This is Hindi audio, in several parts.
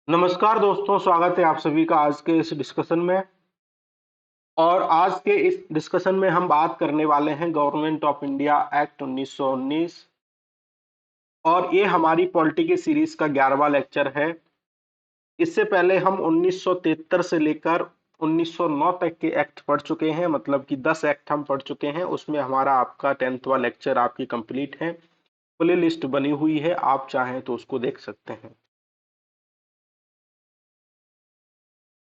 नमस्कार दोस्तों, स्वागत है आप सभी का आज के इस डिस्कशन में। और आज के इस डिस्कशन में हम बात करने वाले हैं गवर्नमेंट ऑफ इंडिया एक्ट 1919। और ये हमारी पॉलिटी की सीरीज का 11वां लेक्चर है। इससे पहले हम 1973 से लेकर 1909 तक के एक्ट पढ़ चुके हैं, मतलब कि 10 एक्ट हम पढ़ चुके हैं। उसमें हमारा आपका 10वां लेक्चर आपकी कंप्लीट है। प्ले लिस्ट बनी हुई है, आप चाहें तो उसको देख सकते हैं।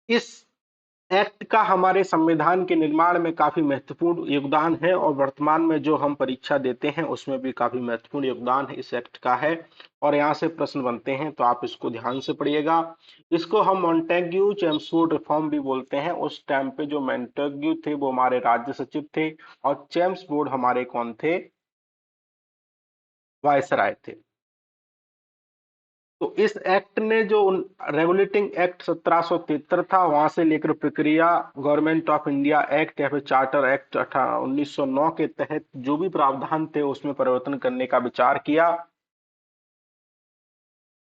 इस एक्ट का हमारे संविधान के निर्माण में काफी महत्वपूर्ण योगदान है और वर्तमान में जो हम परीक्षा देते हैं उसमें भी काफी महत्वपूर्ण योगदान है इस एक्ट का है। और यहाँ से प्रश्न बनते हैं तो आप इसको ध्यान से पढ़िएगा। इसको हम मॉन्टेग्यू चेम्सफोर्ड रिफॉर्म भी बोलते हैं। उस टाइम पे जो मॉन्टेग्यू थे वो हमारे राज्य सचिव थे और चेम्सफोर्ड हमारे कौन थे? वायसराय थे। तो इस एक्ट ने जो रेगुलेटिंग एक्ट 1773 था, वहां से लेकर प्रक्रिया गवर्नमेंट ऑफ इंडिया एक्ट या फिर चार्टर एक्ट 1909 के तहत जो भी प्रावधान थे उसमें परिवर्तन करने का विचार किया।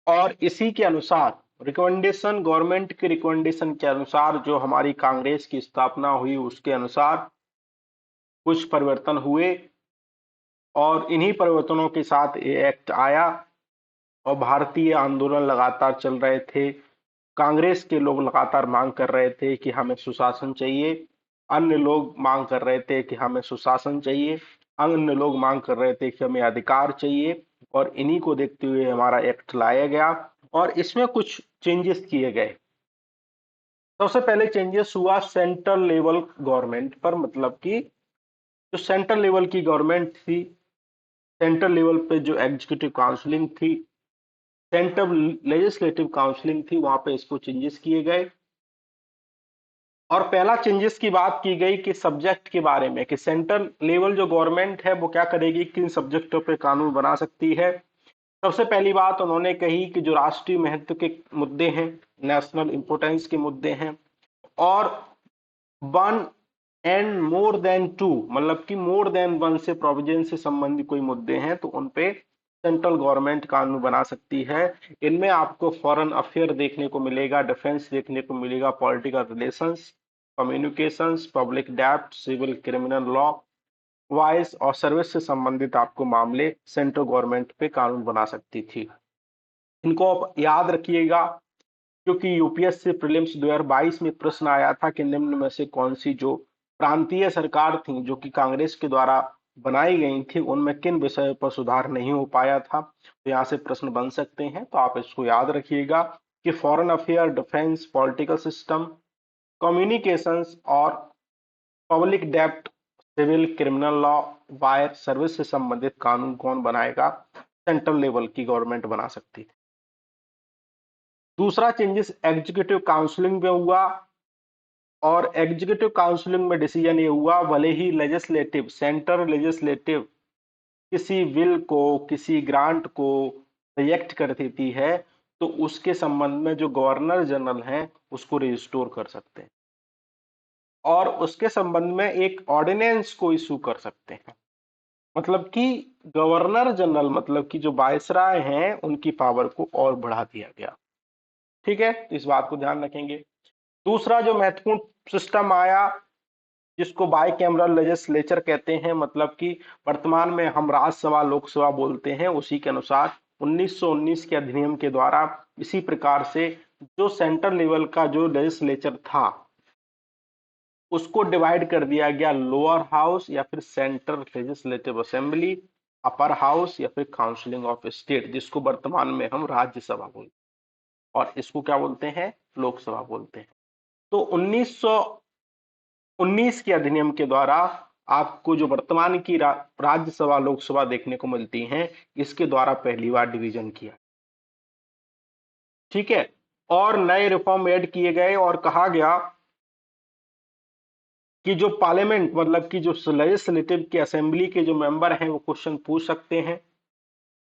और इसी के अनुसार रिकमेंडेशन, गवर्नमेंट के रिकमेंडेशन के अनुसार, जो हमारी कांग्रेस की स्थापना हुई उसके अनुसार कुछ परिवर्तन हुए और इन्हीं परिवर्तनों के साथ ये एक्ट आया। और भारतीय आंदोलन लगातार चल रहे थे। कांग्रेस के लोग लगातार मांग कर रहे थे कि हमें सुशासन चाहिए। अन्य लोग मांग कर रहे थे कि हमें सुशासन चाहिए। अन्य लोग मांग कर रहे थे कि हमें अधिकार चाहिए। और इन्हीं को देखते हुए हमारा एक्ट लाया गया और इसमें कुछ चेंजेस किए गए। सबसे पहले चेंजेस हुआ सेंट्रल लेवल गवर्नमेंट पर, मतलब कि जो सेंट्रल लेवल की गवर्नमेंट थी, सेंट्रल लेवल पे जो एग्जीक्यूटिव काउंसिलिंग थी, सेंट्रल लेजिस्लेटिव काउंसिलिंग थी, वहां पे इसको चेंजेस किए गए। और पहला चेंजेस की बात की गई कि सब्जेक्ट के बारे में, कि सेंट्रल लेवल जो गवर्नमेंट है वो क्या करेगी, किन सब्जेक्टों पे कानून बना सकती है। सबसे पहली बात उन्होंने कही कि जो राष्ट्रीय महत्व के मुद्दे हैं, नेशनल इंपोर्टेंस के मुद्दे हैं, और one and more than two, मतलब कि मोर देन वन से प्रोविजन से संबंधित कोई मुद्दे हैं तो उन पे सेंट्रल गवर्नमेंट कानून बना सकती है। इनमें आपको फॉरेन अफेयर देखने को मिलेगा, डिफेंस देखने को मिलेगा, पॉलिटिकल रिलेशंस, कम्युनिकेशंस, पब्लिक डेब्ट, सिविल क्रिमिनल लॉ, वाइस और सर्विस से संबंधित आपको मामले सेंट्रल गवर्नमेंट पे कानून बना सकती थी। इनको आप याद रखिएगा, क्योंकि यूपीएससी प्रीलिम्स 2022 में प्रश्न आया था कि निम्न में से कौन सी जो प्रांतीय सरकार थी जो कि कांग्रेस के द्वारा बनाई गई थी, उनमें किन विषयों पर सुधार नहीं हो पाया था। तो यहाँ से प्रश्न बन सकते हैं, तो आप इसको याद रखिएगा कि foreign affair, defence, political system, communications और पब्लिक डेब्ट, civil criminal law, wire service से संबंधित कानून कौन बनाएगा? सेंट्रल लेवल की गवर्नमेंट बना सकती है। दूसरा चेंजेस एग्जीक्यूटिव काउंसलिंग में हुआ। और एग्जीक्यूटिव काउंसलिंग में डिसीजन ये हुआ, भले ही लेजिस्लेटिव, सेंट्रल लेजिस्लेटिव किसी बिल को, किसी ग्रांट को रिजेक्ट कर देती है, तो उसके संबंध में जो गवर्नर जनरल हैं उसको रिस्टोर कर सकते हैं और उसके संबंध में एक ऑर्डिनेंस को इशू कर सकते हैं। मतलब कि गवर्नर जनरल, मतलब कि जो वायसराय हैं, उनकी पावर को और बढ़ा दिया गया। ठीक है, तो इस बात को ध्यान रखेंगे। दूसरा जो महत्वपूर्ण सिस्टम आया, जिसको बाई कैमरल लेजिस्लेचर कहते हैं, मतलब कि वर्तमान में हम राज्यसभा लोकसभा बोलते हैं, उसी के अनुसार 1919 के अधिनियम के द्वारा इसी प्रकार से जो सेंट्रल लेवल का जो लेजिस्लेचर था उसको डिवाइड कर दिया गया, लोअर हाउस या फिर central legislative assembly, upper house या फिर काउंसिलिंग ऑफ स्टेट, जिसको वर्तमान में हम राज्यसभा बोलते हैं और इसको क्या बोलते हैं? लोकसभा बोलते हैं। तो 1919 के अधिनियम के द्वारा आपको जो वर्तमान की राज्यसभा लोकसभा देखने को मिलती हैं, इसके द्वारा पहली बार डिवीजन किया। ठीक है, और नए रिफॉर्म ऐड किए गए और कहा गया कि जो पार्लियामेंट, मतलब कि जो लेजिस्लेटिव के असेंबली के जो मेंबर हैं वो क्वेश्चन पूछ सकते हैं,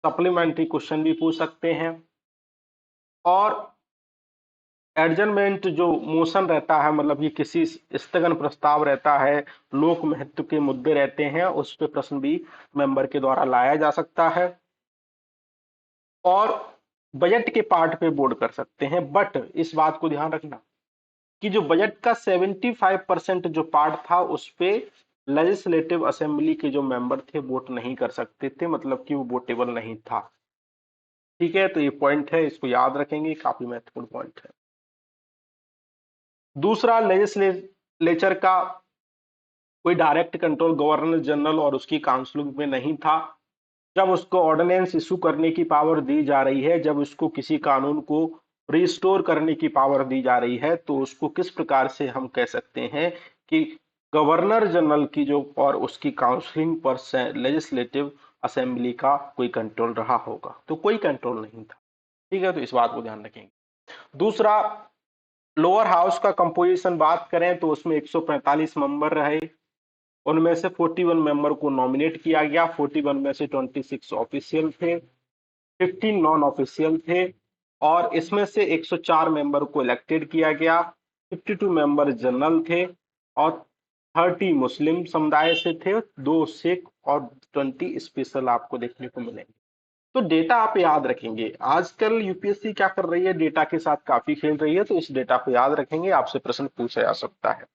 सप्लीमेंट्री क्वेश्चन भी पूछ सकते हैं। और एडजर्नमेंट जो मोशन रहता है, मतलब कि किसी स्थगन प्रस्ताव रहता है, लोक महत्व के मुद्दे रहते हैं, उस पे प्रश्न भी मेंबर के द्वारा लाया जा सकता है। और बजट के पार्ट पे वोट कर सकते हैं, बट इस बात को ध्यान रखना कि जो बजट का 75% जो पार्ट था उस पे लेजिस्लेटिव असेंबली के जो मेंबर थे वोट नहीं कर सकते थे, मतलब कि वो वोटेबल नहीं था। ठीक है, तो ये पॉइंट है, इसको याद रखेंगे, काफी महत्वपूर्ण पॉइंट है। दूसरा, लेजिस्लेचर का कोई डायरेक्ट कंट्रोल गवर्नर जनरल और उसकी काउंसिल में नहीं था। जब उसको ऑर्डिनेंस इशू करने की पावर दी जा रही है, जब उसको किसी कानून को रिस्टोर करने की पावर दी जा रही है, तो उसको किस प्रकार से हम कह सकते हैं कि गवर्नर जनरल की जो और उसकी काउंसलिंग पर लेजिस्लेटिव असेंबली का कोई कंट्रोल रहा होगा, तो कोई कंट्रोल नहीं था। ठीक है, तो इस बात को ध्यान रखेंगे। दूसरा, लोअर हाउस का कंपोजिशन बात करें तो उसमें 145 मेंबर रहे, उनमें से 41 मेंबर को नॉमिनेट किया गया, 41 में से 26 ऑफिशियल थे, 15 नॉन ऑफिशियल थे, और इसमें से 104 मेंबर को इलेक्टेड किया गया, 52 मेंबर जनरल थे, और 30 मुस्लिम समुदाय से थे, 2 सिख और 20 स्पेशल आपको देखने को मिलेंगे। तो डेटा आप याद रखेंगे, आजकल यूपीएससी क्या कर रही है, डेटा के साथ काफी खेल रही है, तो इस डेटा को याद रखेंगे, आपसे प्रश्न पूछा जा सकता है।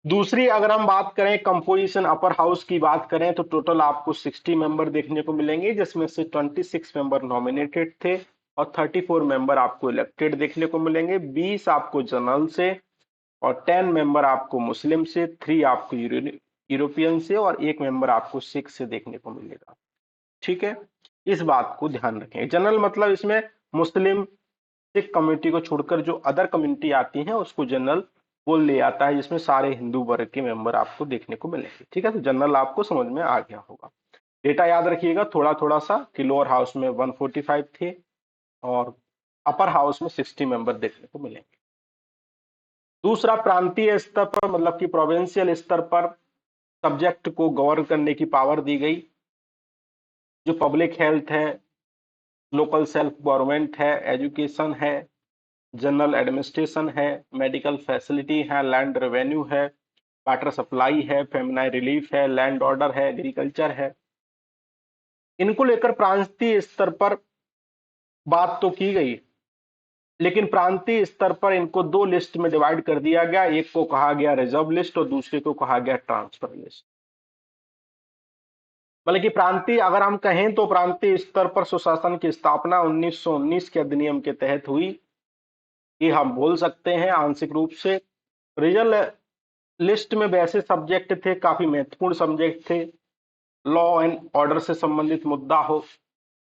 दूसरी, अगर हम बात करें कंपोजिशन अपर हाउस की बात करें तो टोटल आपको 60 मेंबर देखने को मिलेंगे, जिसमें से 26 मेंबर नॉमिनेटेड थे और 34 मेंबर आपको इलेक्टेड देखने को मिलेंगे, 20 आपको जनरल से और 10 मेंबर आपको मुस्लिम से, 3 आपको यूरोपियन से और 1 मेंबर आपको सिख से देखने को मिलेगा। ठीक है, इस बात को ध्यान रखें। जनरल मतलब इसमें मुस्लिम सिख कम्युनिटी को छोड़कर जो अदर कम्युनिटी आती है उसको जनरल बोल लिया जाता है, जिसमें सारे हिंदू वर्ग के मेंबर आपको देखने को मिलेंगे। ठीक है, तो जनरल आपको समझ में आ गया होगा। डेटा याद रखिएगा थोड़ा थोड़ा सा कि लोअर हाउस में 145 थे और अपर हाउस में 60 मेंबर देखने को मिलेंगे। दूसरा, प्रांतीय स्तर पर मतलब कि प्रोविंशियल स्तर पर सब्जेक्ट को गवर्न करने की पावर दी गई। जो पब्लिक हेल्थ है, लोकल सेल्फ गवर्नमेंट है, एजुकेशन है, जनरल एडमिनिस्ट्रेशन है, मेडिकल फैसिलिटी है, लैंड रेवेन्यू है, वाटर सप्लाई है, फेमिनाइन रिलीफ है, लैंड ऑर्डर है, एग्रीकल्चर है, इनको लेकर प्रांतीय स्तर पर बात तो की गई, लेकिन प्रांतीय स्तर पर इनको 2 लिस्ट में डिवाइड कर दिया गया, एक को कहा गया रिजर्व लिस्ट और दूसरे को कहा गया ट्रांसफर लिस्ट। मतलब कि प्रांतीय, अगर हम कहें तो प्रांतीय स्तर पर सुशासन की स्थापना 1919 के अधिनियम के तहत हुई, ये हम बोल सकते हैं आंशिक रूप से। रिजर्व लिस्ट में वैसे सब्जेक्ट थे, काफी महत्वपूर्ण सब्जेक्ट थे, लॉ एंड ऑर्डर से संबंधित मुद्दा हो,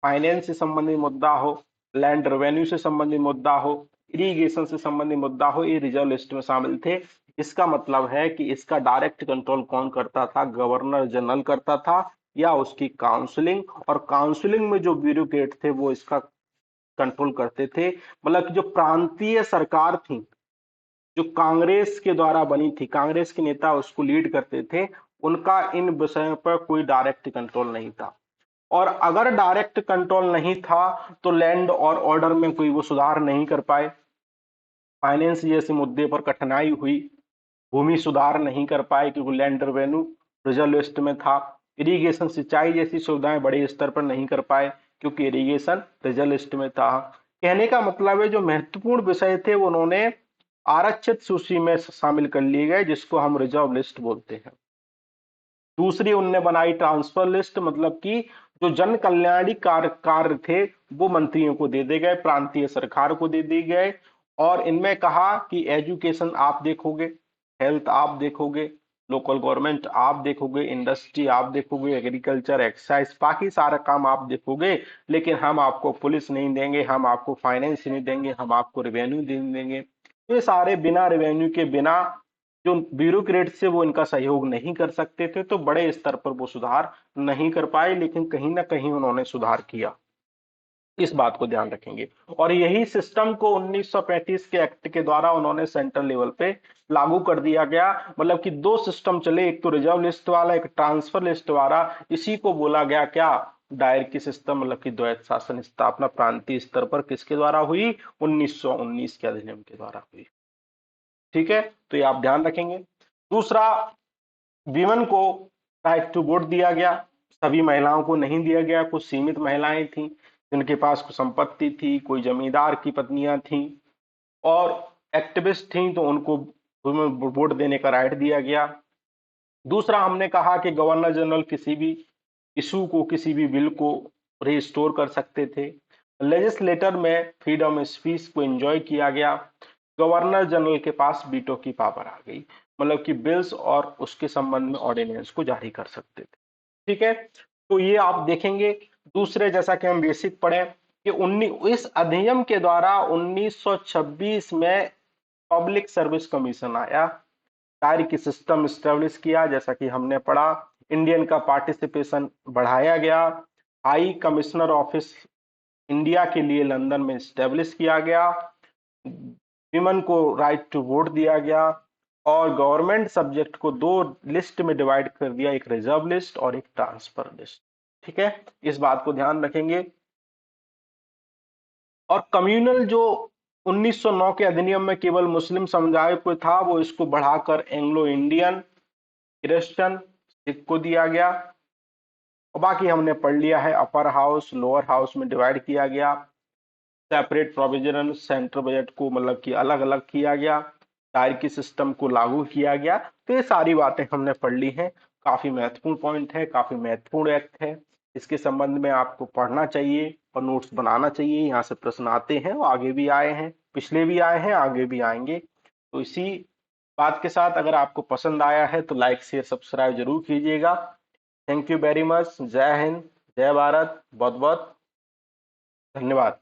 फाइनेंस से संबंधित मुद्दा हो, लैंड रेवेन्यू से संबंधित मुद्दा हो, इरिगेशन से संबंधित मुद्दा हो, ये रिजर्व लिस्ट में शामिल थे। इसका मतलब है कि इसका डायरेक्ट कंट्रोल कौन करता था, गवर्नर जनरल करता था या उसकी काउंसलिंग, और काउंसलिंग में जो ब्यूरोक्रेट थे वो इसका कंट्रोल करते थे। मतलब कि जो प्रांतीय सरकार थी, जो कांग्रेस के द्वारा बनी थी, कांग्रेस के नेता उसको लीड करते थे, उनका इन विषयों पर कोई डायरेक्ट कंट्रोल नहीं था। और अगर डायरेक्ट कंट्रोल नहीं था तो लैंड और ऑर्डर में कोई वो सुधार नहीं कर पाए, फाइनेंस जैसे मुद्दे पर कठिनाई हुई, भूमि सुधार नहीं कर पाए क्योंकि लैंड रेवेन्यू रिजर्व लिस्ट में था, इरिगेशन सिंचाई जैसी सुविधाएं बड़े स्तर पर नहीं कर पाए क्योंकि इरिगेशन रिजर्व लिस्ट में था। कहने का मतलब है जो महत्वपूर्ण विषय थे वो उन्होंने आरक्षित सूची में शामिल कर लिए गए, जिसको हम रिजर्व लिस्ट बोलते हैं। दूसरी उनने बनाई ट्रांसफर लिस्ट, मतलब कि जो जन कल्याणी कार्य थे वो मंत्रियों को दे दिए गए, प्रांतीय सरकार को दे दिए गए, और इनमें कहा कि एजुकेशन आप देखोगे, हेल्थ आप देखोगे, लोकल गवर्नमेंट आप देखोगे, इंडस्ट्री आप देखोगे, एग्रीकल्चर, एक्साइज, बाकी सारा काम आप देखोगे, लेकिन हम आपको पुलिस नहीं देंगे, हम आपको फाइनेंस नहीं देंगे, हम आपको रेवेन्यू नहीं देंगे। ये सारे बिना रेवेन्यू के, बिना जो ब्यूरोक्रेट से वो इनका सहयोग नहीं कर सकते थे, तो बड़े स्तर पर वो सुधार नहीं कर पाए, लेकिन कहीं ना कहीं उन्होंने सुधार किया। इस बात को ध्यान रखेंगे। और यही सिस्टम को 1935 के एक्ट के द्वारा उन्होंने सेंट्रल लेवल पे लागू कर दिया गया। मतलब कि 2 सिस्टम चले, एक तो रिजर्व लिस्ट वाला, एक ट्रांसफर लिस्ट वाला। इसी को बोला गया क्या, डायरकी सिस्टम, मतलब कि द्वैत शासन स्थापना प्रांतीय स्तर पर किसके द्वारा हुई, 1919 के अधिनियम के द्वारा हुई। ठीक है, तो ये आप ध्यान रखेंगे। दूसरा, विमेन को राइट टू वोट दिया गया, सभी महिलाओं को नहीं दिया गया, कुछ सीमित महिलाएं थी, जिनके पास कुछ संपत्ति थी, कोई जमींदार की पत्नियां थीं और एक्टिविस्ट थीं, तो उनको वोट देने का राइट दिया गया। दूसरा, हमने कहा कि गवर्नर जनरल किसी भी इशू को, किसी भी बिल को रिस्टोर कर सकते थे। लेजिस्लेटर में फ्रीडम ऑफ स्पीच को एंजॉय किया गया। गवर्नर जनरल के पास वीटो की पावर आ गई, मतलब कि बिल्स और उसके संबंध में ऑर्डिनेंस को जारी कर सकते थे। ठीक है, तो ये आप देखेंगे। दूसरे, जैसा कि हम बेसिक पढ़े कि इस अधिनियम के द्वारा 1926 में पब्लिक सर्विस कमीशन आया, की सिस्टम स्टेब्लिश किया, जैसा कि हमने पढ़ा। इंडियन का पार्टिसिपेशन बढ़ाया गया। हाई कमिश्नर ऑफिस इंडिया के लिए लंदन में स्टेब्लिश किया गया। विमेन को राइट टू वोट दिया गया और गवर्नमेंट सब्जेक्ट को दो लिस्ट में डिवाइड कर दिया, एक रिजर्व लिस्ट और एक ट्रांसफर लिस्ट। ठीक है, इस बात को ध्यान रखेंगे। और कम्युनल जो 1909 के अधिनियम में केवल मुस्लिम समुदाय को था, वो इसको बढ़ाकर एंग्लो इंडियन, क्रिश्चियन, सिख को दिया गया। और बाकी हमने पढ़ लिया है, अपर हाउस लोअर हाउस में डिवाइड किया गया, सेपरेट प्रोविजन, सेंट्रल बजट को मतलब कि अलग अलग किया गया, टायरकी सिस्टम को लागू किया गया। तो ये सारी बातें हमने पढ़ ली हैं। काफी महत्वपूर्ण पॉइंट है, काफी महत्वपूर्ण एक्ट है। इसके संबंध में आपको पढ़ना चाहिए और नोट्स बनाना चाहिए। यहाँ से प्रश्न आते हैं, वो आगे भी आए हैं, पिछले भी आए हैं, आगे भी आएंगे। तो इसी बात के साथ अगर आपको पसंद आया है तो लाइक शेयर सब्सक्राइब जरूर कीजिएगा। Thank you very much. जय हिंद, जय भारत, बहुत बहुत धन्यवाद।